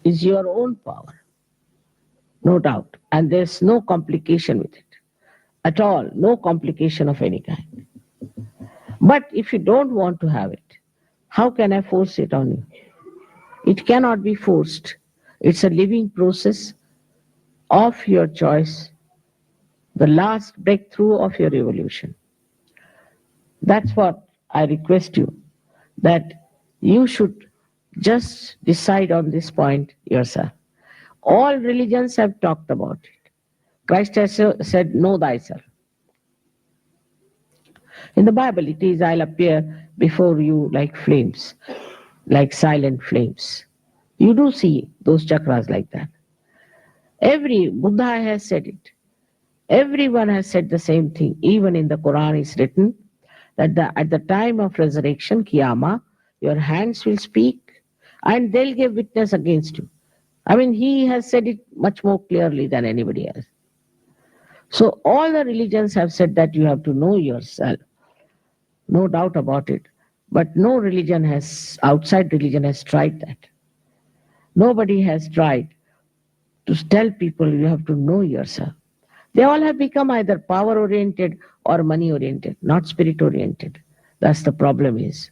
is your own power, no doubt. And there's no complication with it at all, no complication of any kind. But if you don't want to have it, how can I force it on you? It cannot be forced. It's a living process of your choice, the last breakthrough of your evolution. That's what I request you, that you should just decide on this point yourself. All religions have talked about it. Christ has said, know thyself. In the Bible, it is, I'll appear before you like flames, like silent flames. You do see those chakras like that. Every Buddha has said it. Everyone has said the same thing. Even in the Quran is written that at the time of resurrection, Qiyamah, your hands will speak and they'll give witness against you. I mean, he has said it much more clearly than anybody else. So all the religions have said that you have to know yourself. No doubt about it. But no religion has, outside religion has tried that. Nobody has tried to tell people you have to know yourself. They all have become either power oriented or money oriented, not spirit oriented. That's the problem is.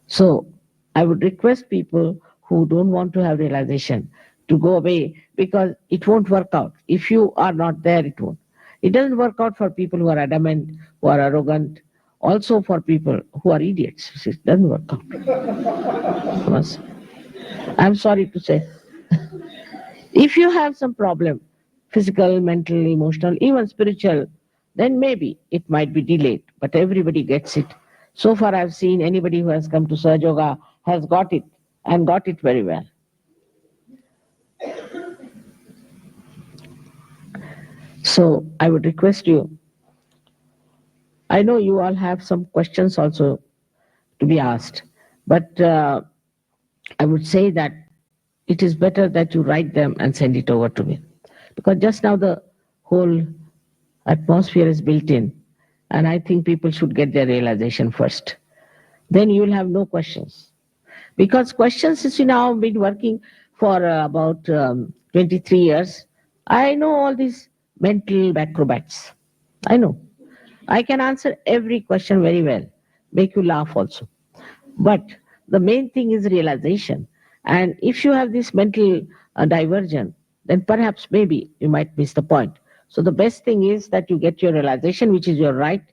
So I would request people who don't want to have realization to go away, because it won't work out. If you are not there, it won't. It doesn't work out for people who are adamant, who are arrogant, also for people who are idiots. It doesn't work out. I'm sorry to say. If you have some problem, physical, mental, emotional, even spiritual, then maybe it might be delayed, but everybody gets it. So far I've seen anybody who has come to Sahaj Yoga has got it, and got it very well. So I would request you, I know you all have some questions also to be asked, but I would say that it is better that you write them and send it over to me. Because just now the whole atmosphere is built in, and I think people should get their realization first. Then you will have no questions. Because questions, since you now have been working for about 23 years, I know all these mental acrobats. I know. I can answer every question very well, make you laugh also. But the main thing is realization. And if you have this mental diversion, then perhaps maybe you might miss the point. So the best thing is that you get your realization, which is your right,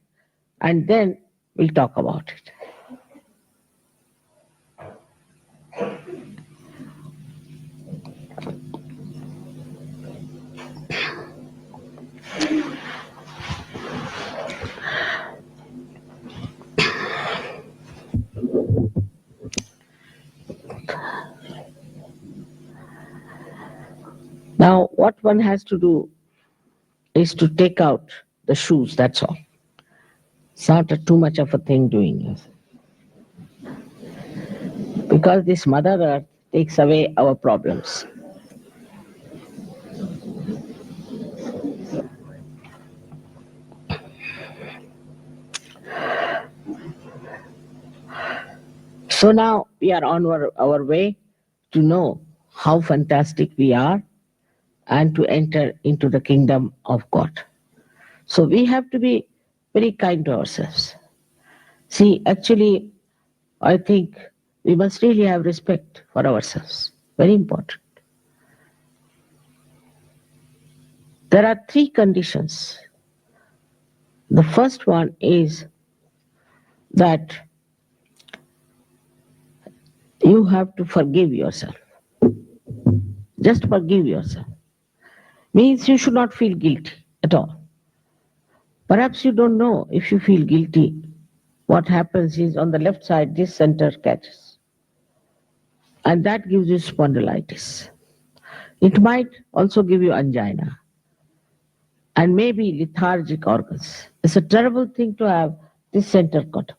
and then we'll talk about it. Now, what one has to do is to take out the shoes, that's all. It's not too much of a thing doing. Because this Mother Earth takes away our problems. So now we are on our way to know how fantastic we are and to enter into the kingdom of God. So we have to be very kind to ourselves. See, actually, I think we must really have respect for ourselves. Very important. There are three conditions. The first one is that you have to forgive yourself. Just forgive yourself. Means you should not feel guilty at all. Perhaps you don't know if you feel guilty. What happens is on the left side, this center catches. And that gives you spondylitis. It might also give you angina. And maybe lethargic organs. It's a terrible thing to have this center cut.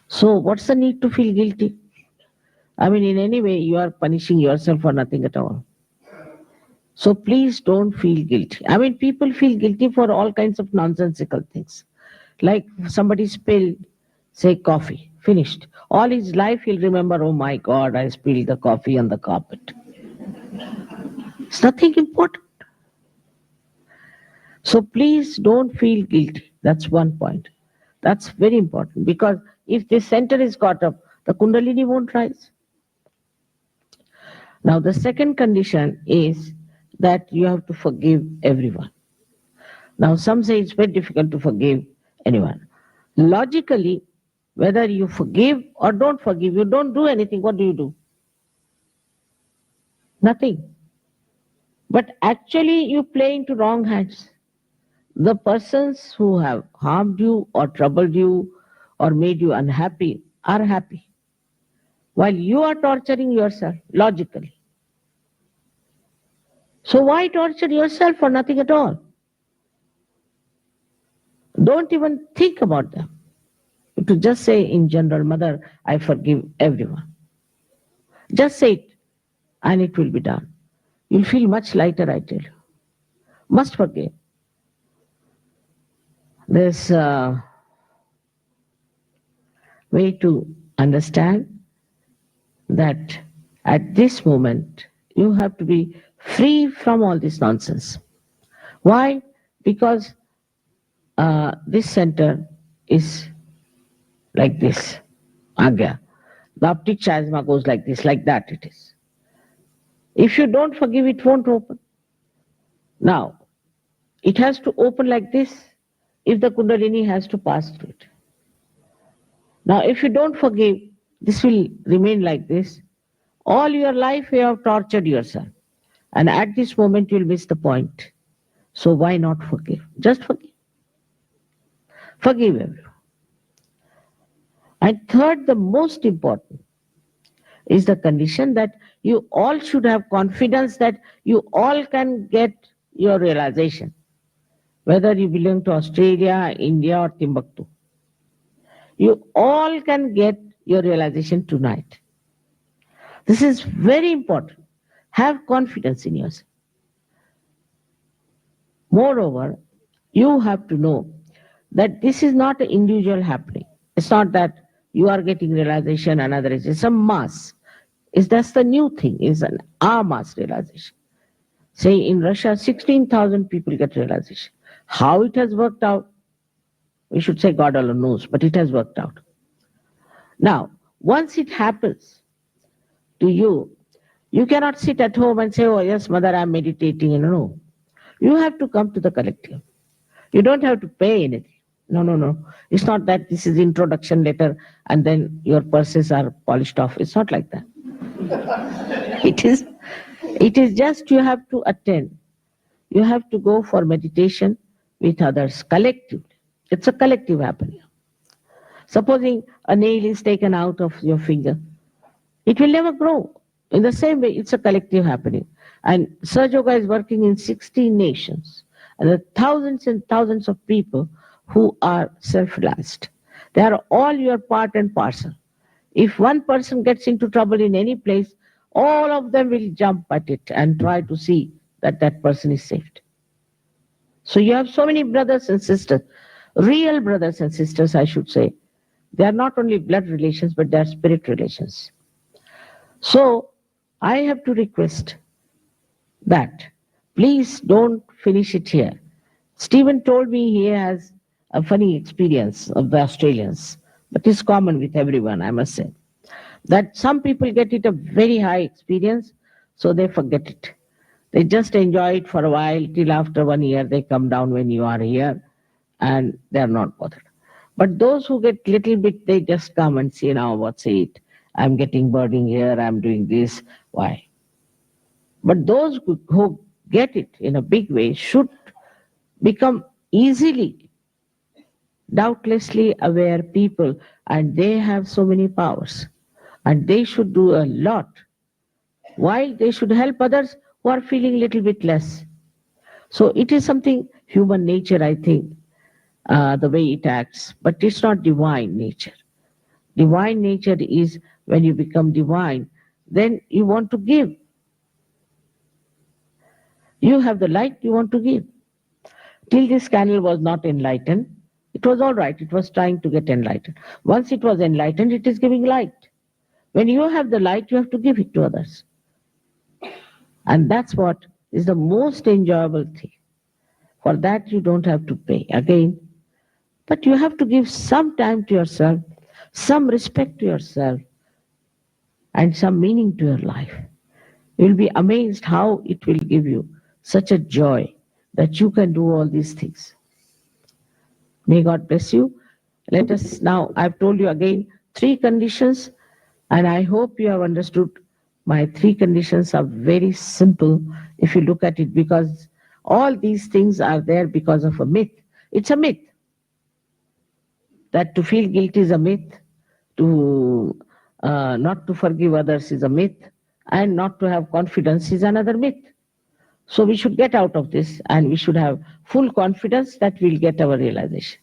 So what's the need to feel guilty? I mean, in any way, you are punishing yourself for nothing at all. So please don't feel guilty. I mean, people feel guilty for all kinds of nonsensical things. Like somebody spilled, say, coffee, finished. All his life he'll remember, oh my God, I spilled the coffee on the carpet. It's nothing important. So please don't feel guilty. That's one point. That's very important because if this center is caught up, the Kundalini won't rise. Now, the second condition is that you have to forgive everyone. Now, some say it's very difficult to forgive anyone. Logically, whether you forgive or don't forgive, you don't do anything. What do you do? Nothing. But actually, you play into wrong hands. The persons who have harmed you or troubled you or made you unhappy are happy, while you are torturing yourself logically. So, why torture yourself for nothing at all? Don't even think about them. To just say in general, Mother, I forgive everyone. Just say it and it will be done. You'll feel much lighter, I tell you. Must forgive. There's a way to understand that at this moment you have to be free from all this nonsense. Why? Because this center is like this. Agya. The optic chiasma goes like this, like that it is. If you don't forgive, it won't open. Now, it has to open like this if the Kundalini has to pass through it. Now, if you don't forgive, this will remain like this. All your life you have tortured yourself. And at this moment, you'll miss the point. So why not forgive? Just forgive. Forgive everyone. And third, the most important is the condition that you all should have confidence that you all can get your realization, whether you belong to Australia, India, or Timbuktu. You all can get your realization tonight. This is very important. Have confidence in yourself. Moreover, you have to know that this is not an individual happening. It's not that you are getting realization, another is it's a mass. That's the new thing, is an our mass realization. Say in Russia, 16,000 people get realization. How it has worked out, we should say God alone knows, but it has worked out. Now, once it happens to you, you cannot sit at home and say, oh yes, Mother, I'm meditating. No. You have to come to the collective. You don't have to pay anything. No. It's not that this is introduction letter and then your purses are polished off. It's not like that. It is just you have to attend. You have to go for meditation with others collectively. It's a collective happening. Supposing a nail is taken out of your finger, it will never grow. In the same way, it's a collective happening. And Sahaj Yoga is working in 16 nations. And there are thousands and thousands of people who are self-realized. They are all your part and parcel. If one person gets into trouble in any place, all of them will jump at it and try to see that that person is saved. So you have so many brothers and sisters, real brothers and sisters, I should say. They are not only blood relations, but they are spirit relations. So I have to request that please don't finish it here. Stephen told me he has a funny experience of the Australians, but it's common with everyone, I must say. That some people get it a very high experience, so they forget it. They just enjoy it for a while, till after 1 year they come down when you are here, and they are not bothered. But those who get little bit, they just come and see now what's it. I'm getting burning here, I'm doing this. Why? But those who get it in a big way should become easily, doubtlessly aware people, and they have so many powers. And they should do a lot, while they should help others who are feeling a little bit less. So it is something human nature, I think, the way it acts, but it's not divine nature. Divine nature is when you become divine, then you want to give. You have the light, you want to give. Till this candle was not enlightened, it was all right. It was trying to get enlightened. Once it was enlightened, it is giving light. When you have the light, you have to give it to others. And that's what is the most enjoyable thing. For that, you don't have to pay again, but you have to give some time to yourself, some respect to yourself, and some meaning to your life. You'll be amazed how it will give you such a joy that you can do all these things. May God bless you. Let us now, I've told you again three conditions, and I hope you have understood. My three conditions are very simple if you look at it, because all these things are there because of a myth. It's a myth that to feel guilty is a myth, to not to forgive others is a myth, and not to have confidence is another myth. So we should get out of this, and we should have full confidence that we'll get our realization.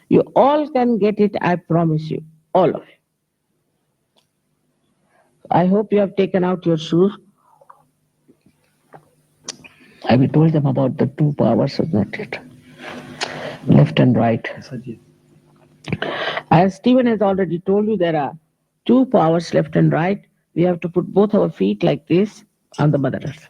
You all can get it, I promise you, all of you. I hope you have taken out your shoes. I will told them about the two powers, is not it? Left and right. As Stephen has already told you, there are two powers, left and right. We have to put both our feet like this on the Mother Earth.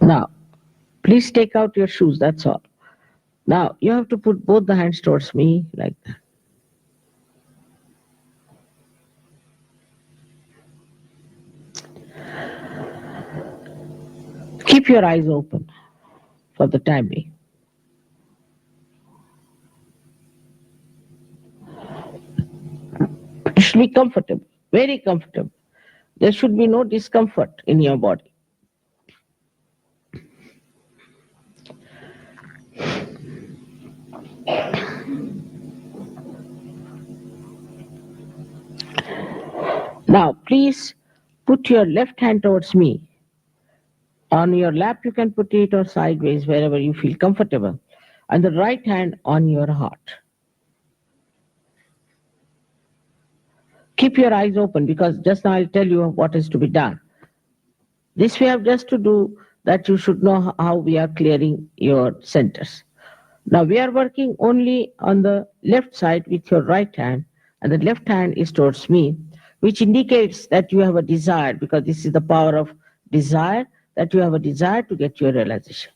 Now, please take out your shoes, that's all. Now, you have to put both the hands towards me like that. Keep your eyes open for the time being. You should be comfortable, very comfortable. There should be no discomfort in your body. Now, please put your left hand towards me. On your lap, you can put it, or sideways, wherever you feel comfortable. And the right hand on your heart. Keep your eyes open, because just now I'll tell you what is to be done. This we have just to do, that you should know how we are clearing your centers. Now we are working only on the left side with your right hand, and the left hand is towards me, which indicates that you have a desire, because this is the power of desire, that you have a desire to get your realization.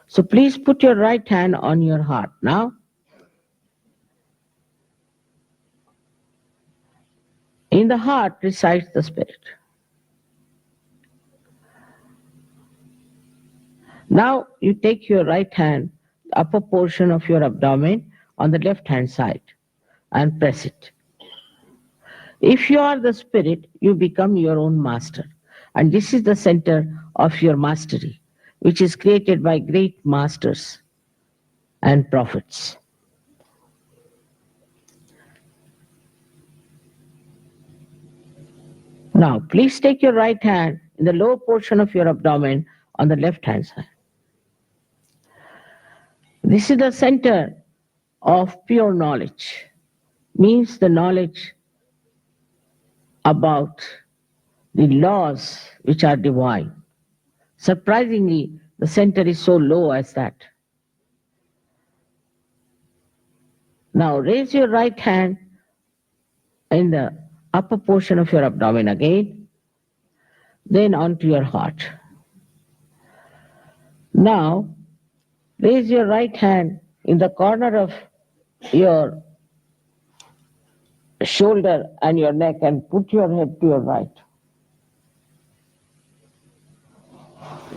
So please put your right hand on your heart now. In the heart resides the spirit. Now you take your right hand, the upper portion of your abdomen, on the left hand side, and press it. If you are the spirit, you become your own master. And this is the center of your mastery, which is created by great masters and prophets. Now, please take your right hand in the lower portion of your abdomen on the left hand side. This is the center of pure knowledge, means the knowledge about the laws which are divine. Surprisingly, the center is so low as that. Now raise your right hand in the upper portion of your abdomen again, then onto your heart. Now raise your right hand in the corner of your shoulder and your neck, and put your head to your right.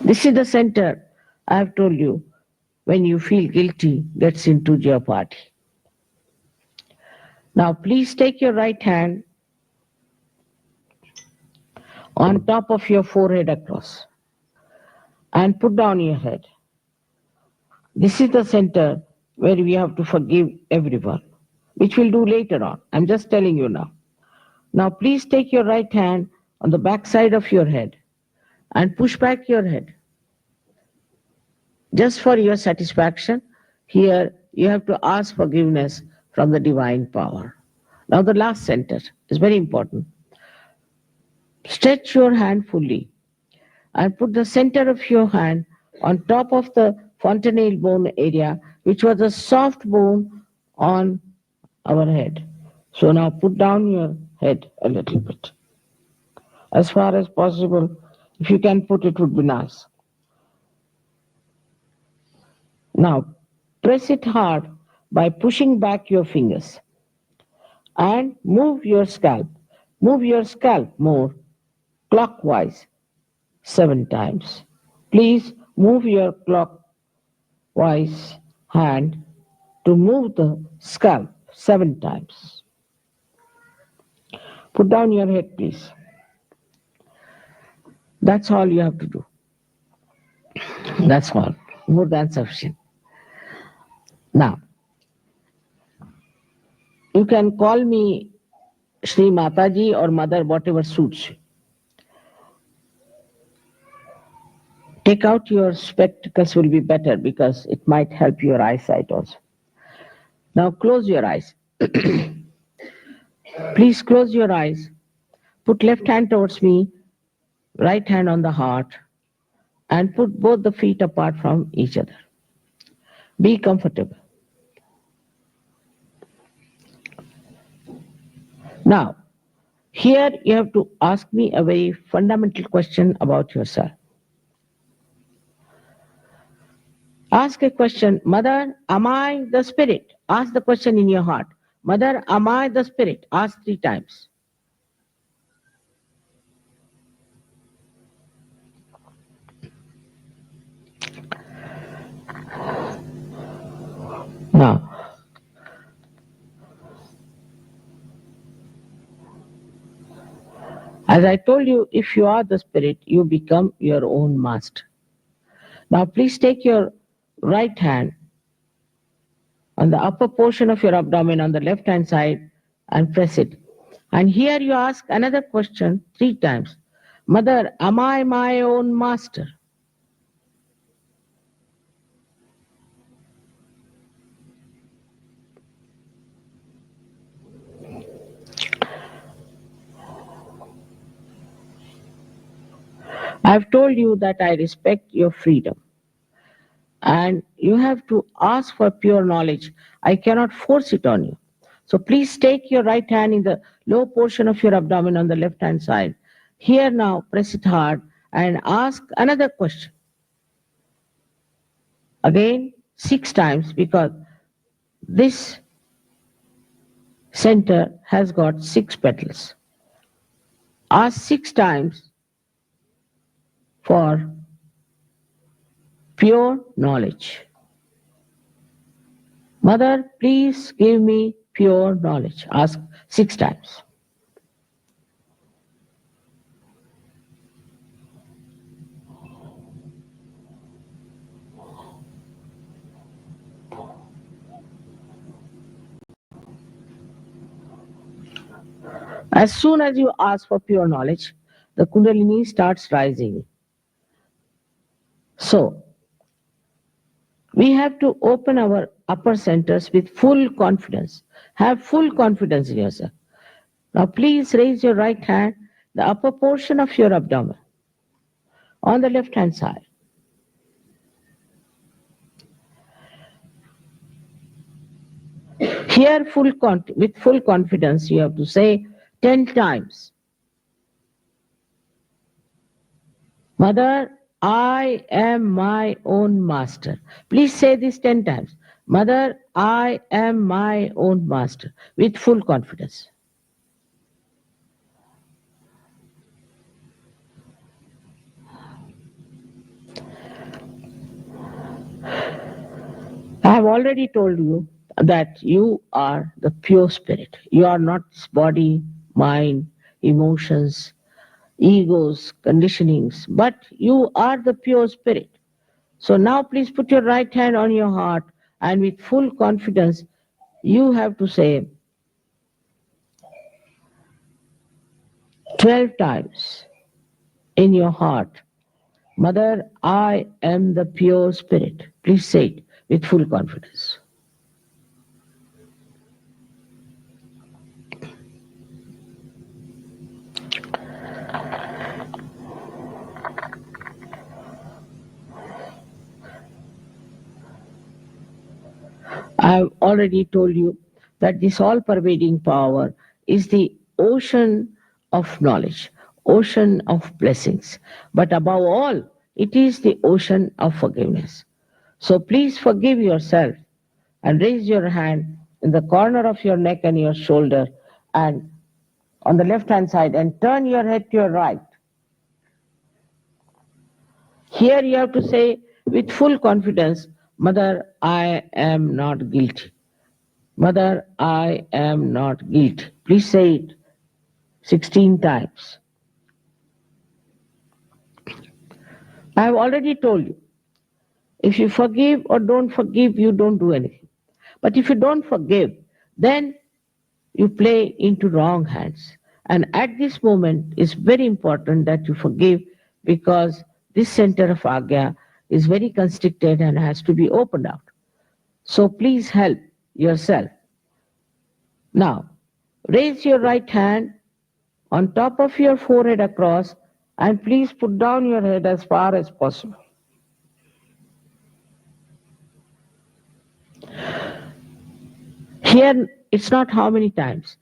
This is the center, I have told you, when you feel guilty, gets into your party. Now please take your right hand on top of your forehead across and put down your head. This is the center where we have to forgive everyone, which we'll do later on. I'm just telling you now. Now please take your right hand on the back side of your head and push back your head. Just for your satisfaction, here you have to ask forgiveness from the divine power. Now the last center is very important. Stretch your hand fully and put the center of your hand on top of the fontanelle bone area, which was a soft bone on our head. So now put down your head a little bit. As far as possible, if you can put it, would be nice. Now press it hard by pushing back your fingers and move your scalp. Move your scalp more clockwise 7 times. Please move your clockwise hand to move the scalp 7 times. Put down your head, please. That's all you have to do. That's all. More than sufficient. Now, you can call me Shri Mataji or Mother, whatever suits you. Take out your spectacles will be better because it might help your eyesight also. Now close your eyes. Please close your eyes. Put left hand towards me, right hand on the heart, and put both the feet apart from each other. Be comfortable. Now, here you have to ask me a very fundamental question about yourself. Ask a question, Mother, am I the spirit? Ask the question in your heart. Mother, am I the spirit? Ask 3 times. Now, as I told you, if you are the spirit, you become your own master. Now, please take your right hand on the upper portion of your abdomen on the left hand side and press it. And here you ask another question 3 times. Mother, am I my own master? I've told you that I respect your freedom. And you have to ask for pure knowledge. I cannot force it on you. So please take your right hand in the low portion of your abdomen on the left hand side. Here now, press it hard and ask another question. Again, 6 times because this center has got 6 petals. Ask 6 times for pure knowledge. Mother, please give me pure knowledge. Ask 6 times. As soon as you ask for pure knowledge, the Kundalini starts rising. So, we have to open our upper centers with full confidence. Have full confidence in yourself. Now, please raise your right hand, the upper portion of your abdomen, on the left hand side. Here, with full confidence, you have to say 10 times. Mother, I am my own master. Please say this 10 times. Mother, I am my own master with full confidence. I have already told you that you are the pure spirit. You are not body, mind, emotions, egos, conditionings, but you are the pure spirit. So now please put your right hand on your heart and with full confidence, you have to say 12 times in your heart, Mother, I am the pure spirit. Please say it with full confidence. I've already told you that this all pervading power is the ocean of knowledge, ocean of blessings. But above all, it is the ocean of forgiveness. So please forgive yourself and raise your hand in the corner of your neck and your shoulder and on the left hand side and turn your head to your right. Here you have to say with full confidence, Mother, I am not guilty. Mother, I am not guilty. Please say it 16 times. I have already told you, if you forgive or don't forgive, you don't do anything. But if you don't forgive, then you play into wrong hands. And at this moment, it's very important that you forgive because this center of Agya is very constricted and has to be opened out. So please help yourself. Now, raise your right hand on top of your forehead across and please put down your head as far as possible. Here, it's not how many times,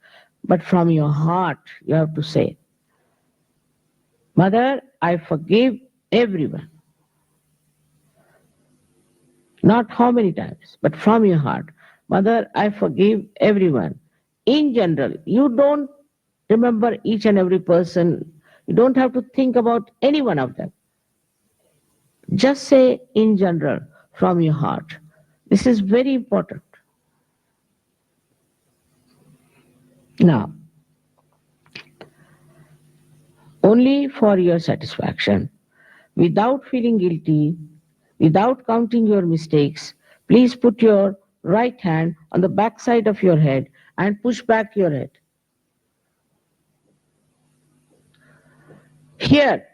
but from your heart, you have to say, Mother, I forgive everyone. Not how many times, but from your heart. Mother, I forgive everyone. In general, you don't remember each and every person. You don't have to think about any one of them. Just say in general from your heart. This is very important. Now, only for your satisfaction, without feeling guilty, without counting your mistakes, please put your right hand on the back side of your head and push back your head. Here,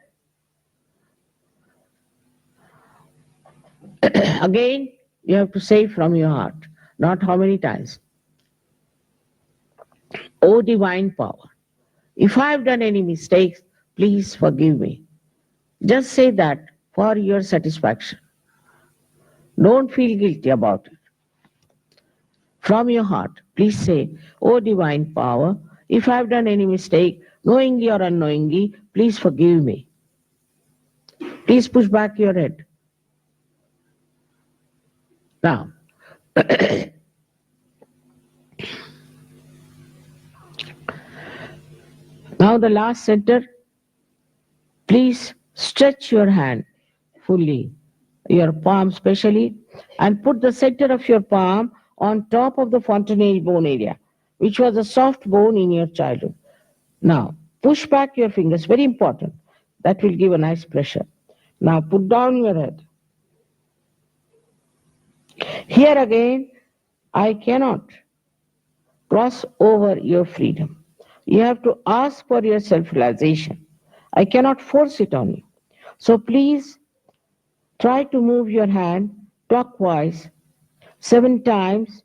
again, you have to say from your heart, not how many times. O divine power, if I have done any mistakes, please forgive me. Just say that for your satisfaction. Don't feel guilty about it. From your heart, please say, O divine power, if I have done any mistake, knowingly or unknowingly, please forgive me. Please push back your head. Now, now the last center, please stretch your hand fully, your palm specially, and put the center of your palm on top of the fontanelle bone area, which was a soft bone in your childhood. Now, push back your fingers, very important. That will give a nice pressure. Now, put down your head. Here again, I cannot cross over your freedom. You have to ask for your self-realization. I cannot force it on you. So please try to move your hand clockwise 7 times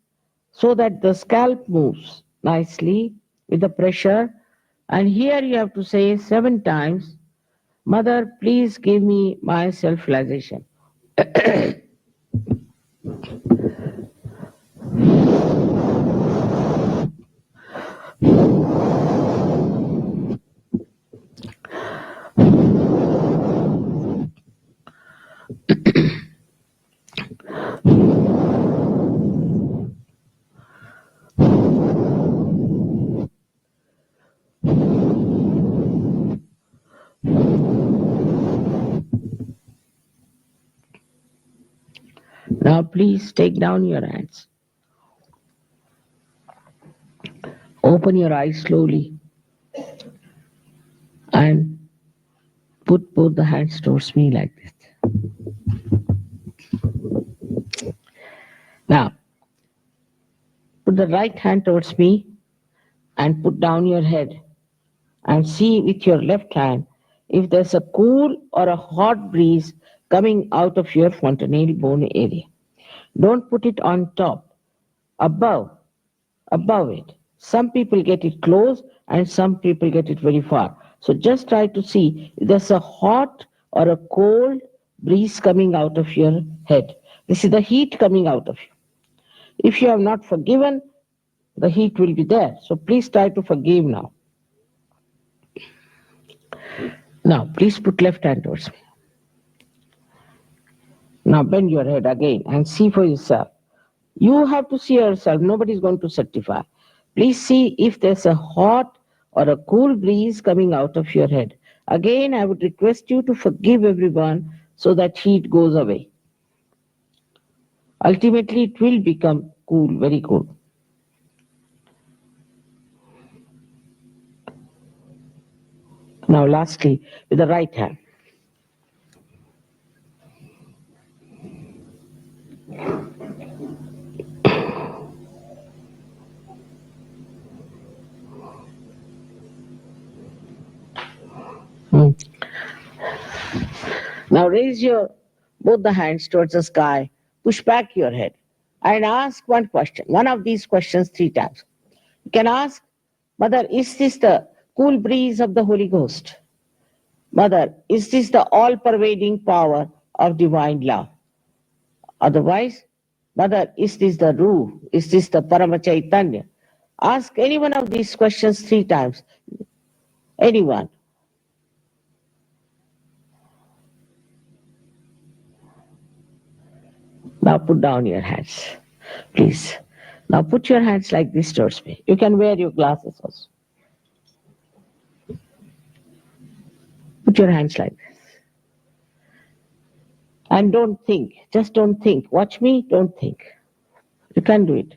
so that the scalp moves nicely with the pressure. And here you have to say 7 times, Mother, please give me my self-realization. Now please take down your hands. Open your eyes slowly and put both the hands towards me like this. Now, put the right hand towards me and put down your head and see with your left hand if there's a cool or a hot breeze coming out of your fontanelle bone area. Don't put it on top, above, above it. Some people get it close and some people get it very far. So just try to see if there's a hot or a cold breeze coming out of your head. This is the heat coming out of you. If you have not forgiven, the heat will be there. So please try to forgive now. Now, please put left hand towards me. Now bend your head again and see for yourself. You have to see yourself. Nobody is going to certify. Please see if there's a hot or a cool breeze coming out of your head. Again, I would request you to forgive everyone so that heat goes away. Ultimately, it will become cool, very cool. Now, lastly, with the right hand. Now raise your both the hands towards the sky, push back your head, and ask one question, one of these questions 3 times. You can ask, Mother, is this the cool breeze of the Holy Ghost? Mother, is this the all-pervading power of divine love? Otherwise, Mother, is this the Ruh? Is this the Paramachaitanya? Ask any one of these questions 3 times. Anyone. Now put down your hands, please. Now put your hands like this towards me. You can wear your glasses also. Put your hands like this. And don't think. Just don't think. Watch me, don't think. You can do it.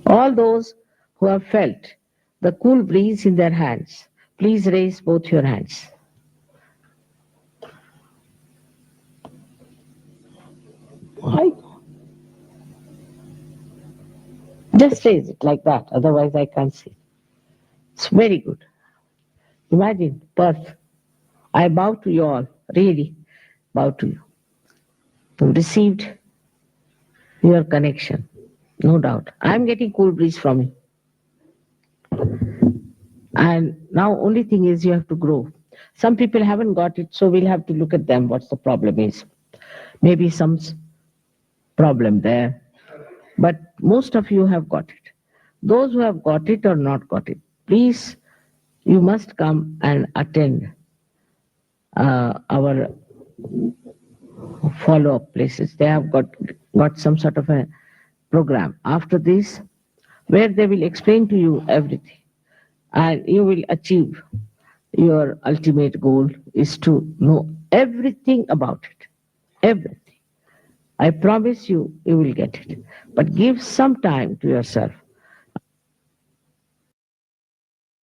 All those who have felt the cool breeze in their hands, please raise both your hands. Why? Just raise it like that, otherwise I can't see. It's very good. Imagine, Perth. I bow to you all, really bow to you. You've received your connection, no doubt. I'm getting cool breeze from you. And now only thing is you have to grow. Some people haven't got it, so we'll have to look at them, what's the problem is. Maybe some problem there. But most of you have got it. Those who have got it or not got it, please, you must come and attend our follow-up places. They have got some sort of a program after this where they will explain to you everything. And you will achieve your ultimate goal is to know everything about it. Everything. I promise you, you will get it. But give some time to yourself.